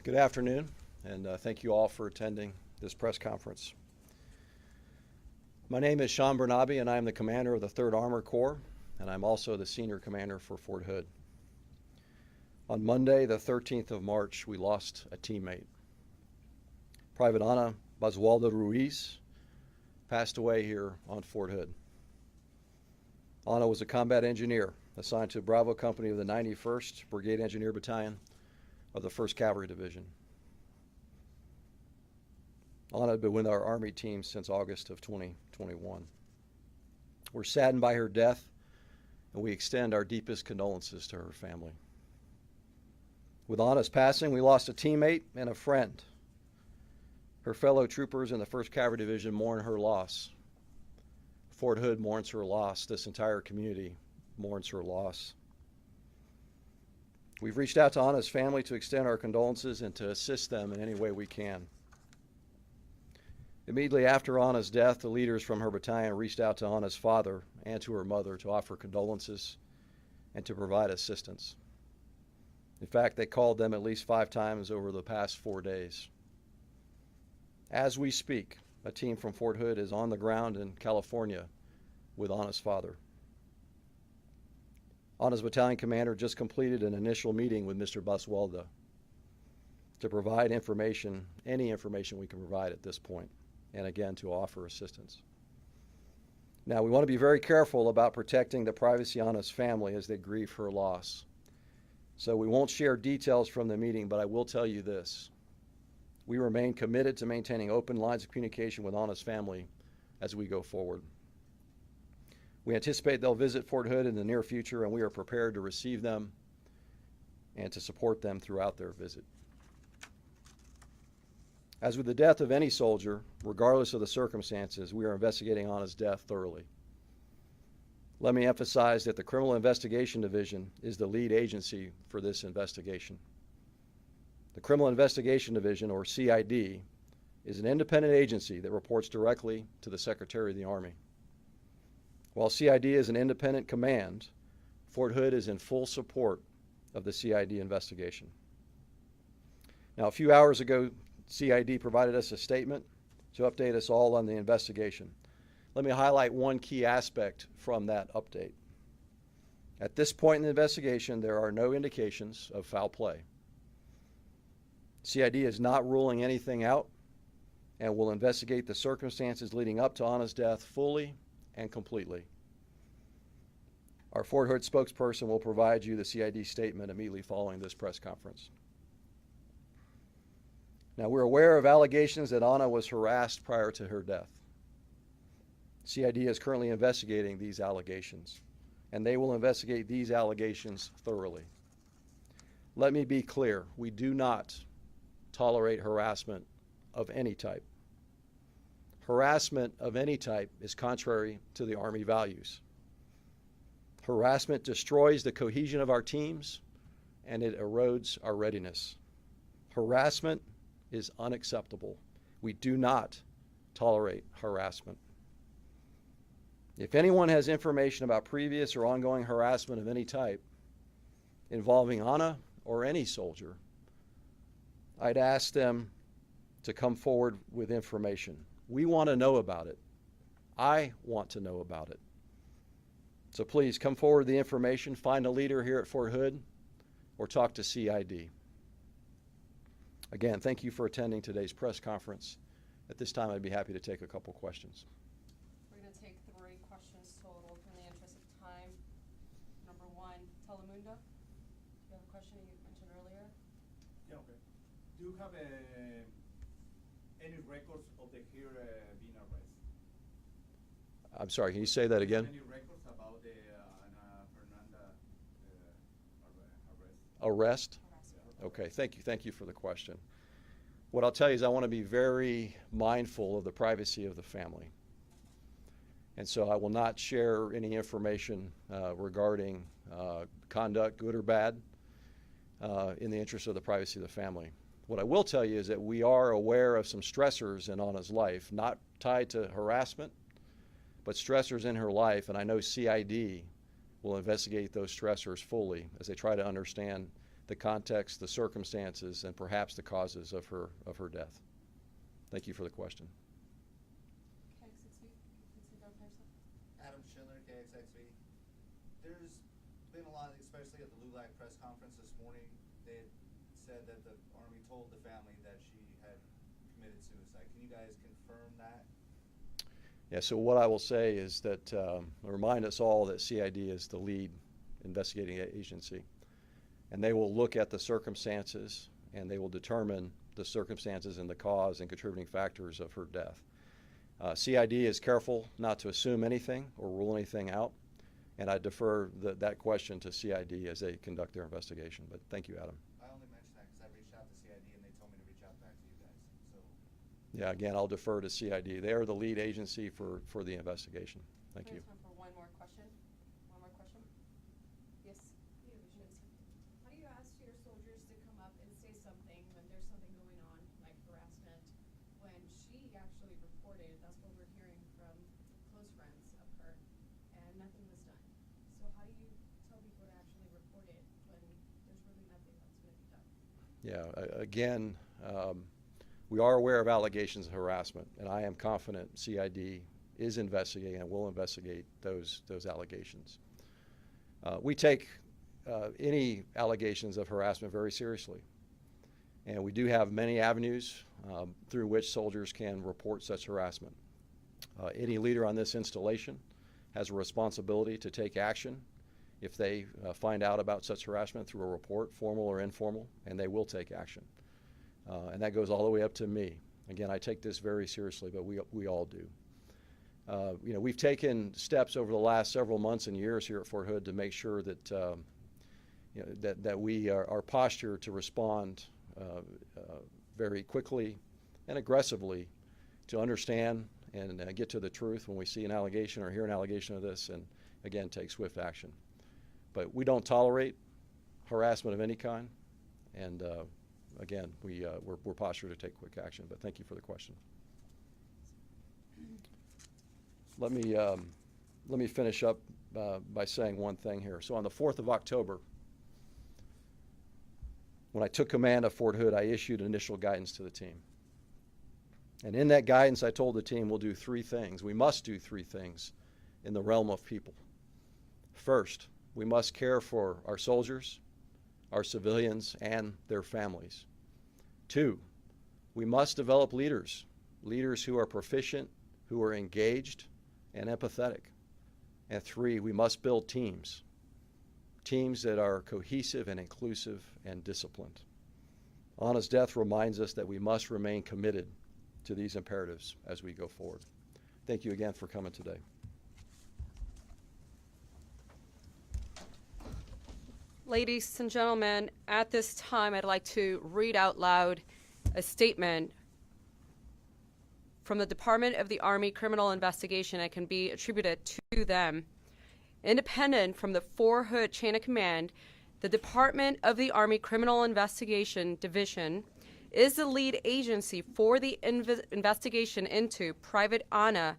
Good afternoon, and thank you all for attending this press conference. My name is Sean Bernabe, and I am the commander of the 3rd Armored Corps, and I'm also the senior commander for Fort Hood. On Monday, the 13th of March, we lost a teammate. Private Ana Basaldua Ruiz passed away here on Fort Hood. Ana was a combat engineer assigned to Bravo Company of the 91st Brigade Engineer Battalion of the 1st Cavalry Division. Ana had been with our Army team since August of 2021. We're saddened by her death, and we extend our deepest condolences to her family. With Ana's passing, we lost a teammate and a friend. Her fellow troopers in the 1st Cavalry Division mourn her loss. Fort Hood mourns her loss. This entire community mourns her loss. We've reached out to Ana's family to extend our condolences and to assist them in any way we can. Immediately after Ana's death, the leaders from her battalion reached out to Ana's father and to her mother to offer condolences and to provide assistance. In fact, they called them at least 5 times over the past 4 days. As we speak, a team from Fort Hood is on the ground in California with Ana's father. Ana's battalion commander just completed an initial meeting with Mr. Basaldua to provide information, any information we can provide at this point, and again, to offer assistance. Now, we want to be very careful about protecting the privacy of Ana's family as they grieve her loss. So we won't share details from the meeting, but I will tell you this. We remain committed to maintaining open lines of communication with Ana's family as we go forward. We anticipate they'll visit Fort Hood in the near future, and we are prepared to receive them and to support them throughout their visit. As with the death of any soldier, regardless of the circumstances, we are investigating Ana's death thoroughly. Let me emphasize that the Criminal Investigation Division is the lead agency for this investigation. The Criminal Investigation Division, or CID, is an independent agency that reports directly to the Secretary of the Army. While CID is an independent command, Fort Hood is in full support of the CID investigation. Now, a few hours ago, CID provided us a statement to update us all on the investigation. Let me highlight one key aspect from that update. At this point in the investigation, there are no indications of foul play. CID is not ruling anything out and will investigate the circumstances leading up to Ana's death fully and completely. Our Fort Hood spokesperson will provide you the CID statement immediately following this press conference. Now, we're aware of allegations that Ana was harassed prior to her death. CID is currently investigating these allegations, and they will investigate these allegations thoroughly. Let me be clear, we do not tolerate harassment of any type. Harassment of any type is contrary to the Army values. Harassment destroys the cohesion of our teams, and it erodes our readiness. Harassment is unacceptable. We do not tolerate harassment. If anyone has information about previous or ongoing harassment of any type involving Ana or any soldier, I'd ask them to come forward with information. We want to know about it. I want to know about it. So please come forward with the information, find a leader here at Fort Hood, or talk to CID. Again, thank you for attending today's press conference. At this time, I'd be happy to take a couple questions. We're going to take 3 questions total in the interest of time. Number 1, Telemundo. You have a question you mentioned earlier? Yeah, okay. Do you have any records of the here being arrested? I'm sorry, can you say that again? Any records about the Ana Fernanda arrest? Arrest? Okay, thank you for the question. What I'll tell you is I want to be very mindful of the privacy of the family. And so I will not share any information regarding conduct, good or bad, in the interest of the privacy of the family. What I will tell you is that we are aware of some stressors in Ana's life, not tied to harassment, but stressors in her life, and I know CID will investigate those stressors fully as they try to understand the context, the circumstances, and perhaps the causes of her death. Thank you for the question. KXXV, please identify yourself. Adam Schindler, KXXV. There's been a lot, especially at the LULAC press conference this morning, they had said that the Army told the family that she had committed suicide. Can you guys confirm that? Yeah, so what I will say is that remind us all that CID is the lead investigating agency, and they will look at the circumstances and they will determine the circumstances and the cause and contributing factors of her death. CID is careful not to assume anything or rule anything out, and I defer that question to CID as they conduct their investigation. But thank you, Adam. I only mentioned that because I reached out to CID and they told me to reach out back to you guys. So. Yeah, again, I'll defer to CID. They are the lead agency for the investigation. Thank We you. have time for one more question. One more question? Yes. How do you ask your soldiers to come up and say something when there's something going on, like harassment, when she actually reported, that's what we're hearing from close friends of her, and nothing was done? So how do you tell people to actually report it when there's really nothing that's going to be done? Yeah, again, we are aware of allegations of harassment, and I am confident CID is investigating and will investigate those allegations. We take any allegations of harassment very seriously, and we do have many avenues through which soldiers can report such harassment. Any leader on this installation has a responsibility to take action if they find out about such harassment through a report, formal or informal, and they will take action. And that goes all the way up to me. Again, I take this very seriously, but we all do. We've taken steps over the last several months and years here at Fort Hood to make sure that that we our posture to respond very quickly and aggressively to understand and get to the truth when we see an allegation or hear an allegation of this, and again take swift action. But we don't tolerate harassment of any kind, and again, we're postured to take quick action. But thank you for the question. Let me finish up by saying one thing here. So on the 4th of October, when I took command of Fort Hood, I issued initial guidance to the team. And in that guidance, I told the team we'll do three things. We must do three things in the realm of people. First, we must care for our soldiers, our civilians, and their families. Two, we must develop leaders who are proficient, who are engaged, and empathetic. And three, we must build teams that are cohesive and inclusive and disciplined. Anna's death reminds us that we must remain committed to these imperatives as we go forward. Thank you again for coming today. Ladies and gentlemen, at this time, I'd like to read out loud a statement from the Department of the Army Criminal Investigation that can be attributed to them. Independent from the Fort Hood chain of command, the Department of the Army Criminal Investigation Division is the lead agency for the investigation into Private Ana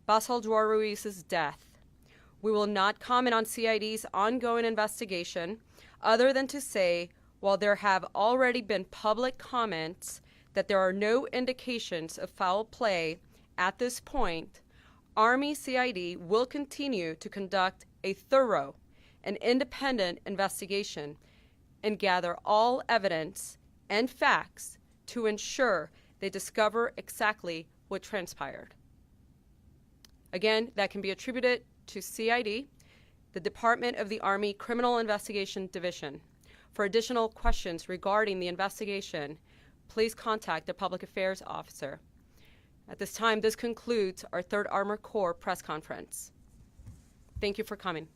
Basaldua Ruiz's death. We will not comment on CID's ongoing investigation, other than to say, while there have already been public comments that there are no indications of foul play at this point, Army CID will continue to conduct a thorough and independent investigation and gather all evidence and facts to ensure they discover exactly what transpired. Again, that can be attributed to CID, the Department of the Army Criminal Investigation Division. For additional questions regarding the investigation, please contact the Public Affairs Officer. At this time, this concludes our 3rd Armored Corps press conference. Thank you for coming.